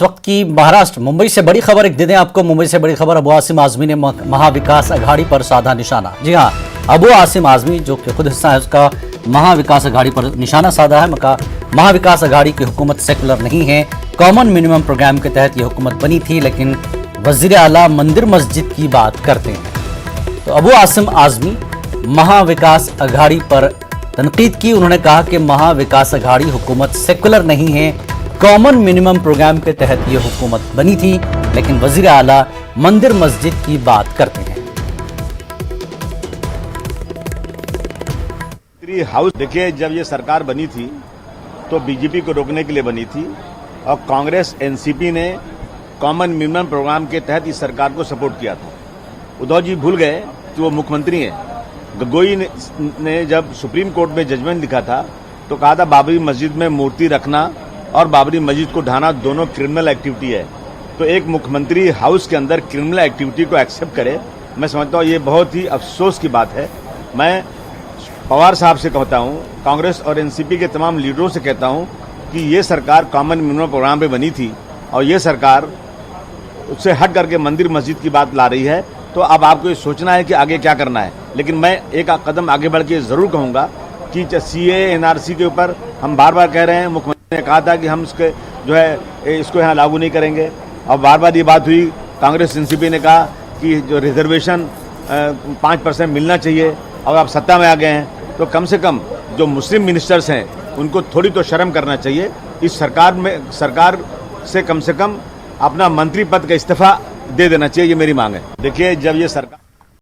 इस वक्त की महाराष्ट्र मुंबई से बड़ी खबर एक दे दें आपको। मुंबई से बड़ी खबर, अबू आसिम आजमी ने महाविकास अघाड़ी पर साधा निशाना। जी हां, अबू आसिम आजमी जो कि खुद हिस्सा है उसका महाविकास अघाड़ी पर निशाना साधा है। महाविकास अघाड़ी की हुकूमत सेकुलर नहीं है। कॉमन मिनिमम प्रोग्राम के तहत यह हुकूमत बनी थी, लेकिन वजीर आला मंदिर मस्जिद की बात करते हैं। तो अबू आसिम आजमी महाविकास अघाड़ी पर तनकीद की। उन्होंने कहा कि महाविकास अघाड़ी हुकूमत सेकुलर नहीं है। कॉमन मिनिमम प्रोग्राम के तहत यह हुकूमत बनी थी, लेकिन वजीर आला मंदिर मस्जिद की बात करते हैं। हाउस देखिए, जब ये सरकार बनी थी तो बीजेपी को रोकने के लिए बनी थी और कांग्रेस एनसीपी ने कॉमन मिनिमम प्रोग्राम के तहत इस सरकार को सपोर्ट किया था। उद्धव जी भूल गए कि वो मुख्यमंत्री हैं। गगोई ने जब सुप्रीम कोर्ट में जजमेंट लिखा था तो कहा था बाबरी मस्जिद में मूर्ति रखना और बाबरी मस्जिद को ढाना दोनों क्रिमिनल एक्टिविटी है। तो एक मुख्यमंत्री हाउस के अंदर क्रिमिनल एक्टिविटी को एक्सेप्ट करे, मैं समझता हूँ ये बहुत ही अफसोस की बात है। मैं पवार साहब से कहता हूँ, कांग्रेस और एनसीपी के तमाम लीडरों से कहता हूँ कि ये सरकार कॉमन मिनिमम प्रोग्राम पे बनी थी और ये सरकार उससे हट करके मंदिर मस्जिद की बात ला रही है। तो अब आपको ये सोचना है कि आगे क्या करना है। लेकिन मैं एक कदम आगे बढ़ के जरूर कहूँगा कि सीए एनआरसी के ऊपर हम बार बार कह रहे हैं, मुख्यमंत्री ने कहा था कि हम इसके जो है इसको यहाँ लागू नहीं करेंगे और बार बार ये बात हुई। कांग्रेस एनसीपी ने कहा कि जो रिजर्वेशन 5% मिलना चाहिए और आप सत्ता में आ गए हैं तो कम से कम जो मुस्लिम मिनिस्टर्स हैं उनको थोड़ी तो शर्म करना चाहिए। इस सरकार से कम अपना मंत्री पद का इस्तीफा दे देना चाहिए, ये मेरी मांग है। देखिए, जब ये सरकार